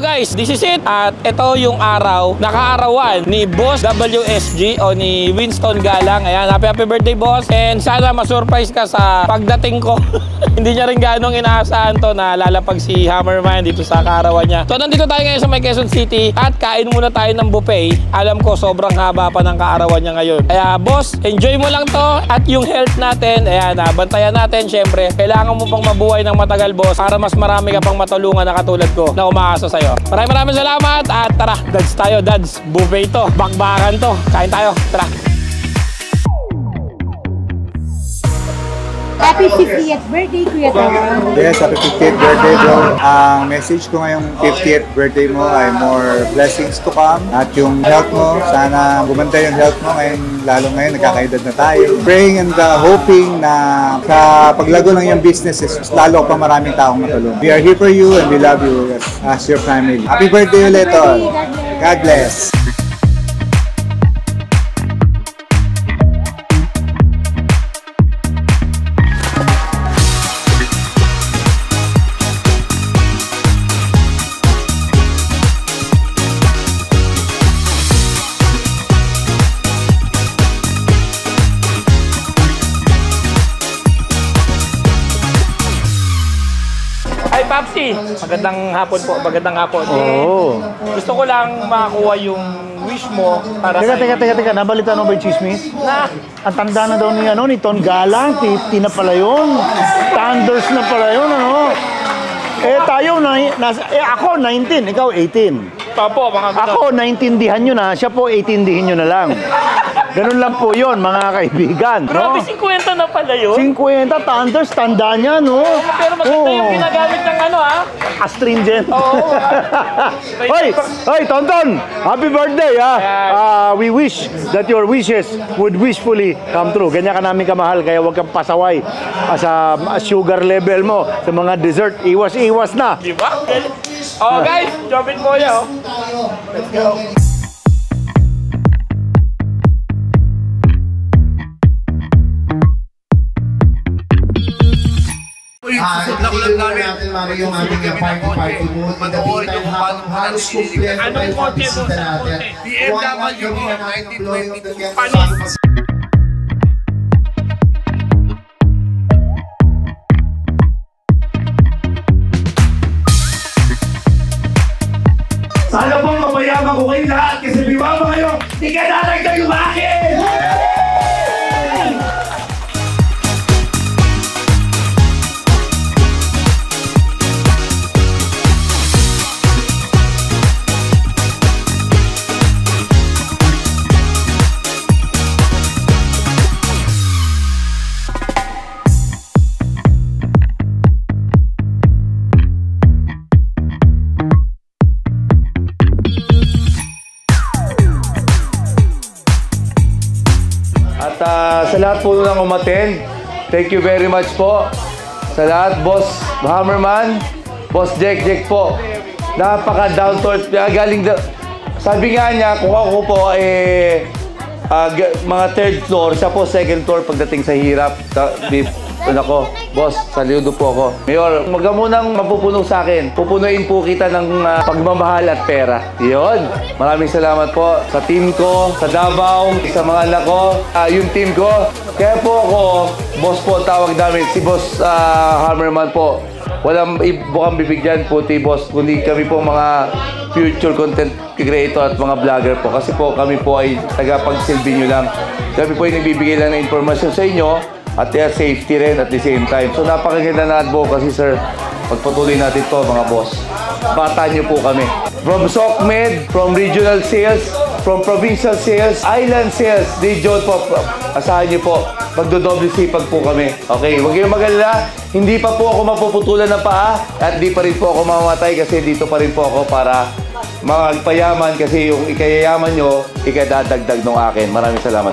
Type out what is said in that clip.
guys, this is it. At ito yung araw, nakaarawan ni Boss WSG o ni Winston Galang. Ayan, happy birthday boss. And sana ma-surprise ka sa pagdating ko. Hindi niya rin ganong inaasahan to na lalapag si Hammerman dito sa kaarawan niya. So nandito tayo ngayon sa may Quezon City at kain muna tayo ng buffet. Alam ko sobrang haba pa ng kaarawan niya ngayon. Kaya boss, enjoy mo lang to at yung health natin, ayan, bantayan natin syempre. Kailangan mo pang mabuhay ng matagal boss para mas marami ka pang matulungan na katulad ko na umaasa sa'yo. Maraming salamat at tara, dads tayo, dads. Buffet to, bakbakan to. Kain tayo, tara. Happy 50th birthday, Kuya Tom. Yes, happy 50th birthday, bro. Ang message ko ngayong 50th birthday mo ay more blessings to come. At yung health mo, sana gumanda yung health mo ngayon, lalo ngayon, nagkakaedad na tayo. Praying and hoping na sa paglago ng iyong businesses, lalo pa maraming taong matulong. We are here for you and we love you as your family. Happy birthday ulit, all. God bless. Hi Papsi, magandang hapon po, magandang hapon. Oo. Gusto ko lang makakuha yung wish mo para Teka, nabalita mo ba yung chismis? Na, Ang tanda na daw ni Ton Galang, 50 na pala yun. Thunders na pala yun, ano? Tayo, ako 19, ikaw 18. Papo, mga Ako, naintindihan nyo na, siya po 18 nyo na lang. Ganun lang po yun, mga kaibigan. Grabe, 50 na pala yun. 50, Thunders, tanda niya, no? Pero maganda yung ginagamit ng ano, ha? Astringent. Oo. Hoy, Tonton! Happy birthday, ha? We wish that your wishes would wishfully come true. Ganyan ka namin kamahal, kaya huwag kang pasaway sa sugar level mo, sa mga dessert. Iwas na. Di ba? Oh, guys, drop it po niya, oh. Let's go. Nakulang namin yung aming party mood. Panoorin nyo kung paano halos kumpleto Ano yung kotse doon sa kotse? BMW 1922 Panis. Sana pong mapayaman ko kayo lahat kasi biwama kayo, di ka natagdag yung akin! Sa lahat po nang umattend, thank you very much po. Sa lahat, Boss Hammerman, Boss Jack po. Napaka-down to earth. Galing, sabi nga niya, kung ako po, mga third floor, siya po second floor pagdating sa hirap. Ako, boss, saludo po ako. Mayor, wag ka munang mapupuno sa akin. Pupunuin po kita ng pagmamahal at pera. Yun. Maraming salamat po sa team ko, sa Davao, sa mga anak ko, yung team ko. Kaya po ako, boss po tawag namin, si Boss Hammerman po. Walang bukang bibigyan po, boss, kundi kami po mga future content creator at mga vlogger po. Kasi po kami po ay tagapagsilbi nyo lang. Kami po ay nagbibigay lang ng informasyon sa inyo at safety rin at the same time. So napakaganda na advocacy, sir. Pagpatuloy natin to mga boss. Bata nyo po kami. From SOCMED, from regional sales, from provincial sales, island sales, region po. Asahan nyo po. Magdodoble sipag po kami. Okay, huwag kayong mag-alala. Hindi pa po ako mapuputulan ng paa at di pa rin po ako mamamatay kasi dito pa rin po ako para magpayaman kasi yung ikayayaman nyo, ikadadagdag ng akin. Maraming salamat.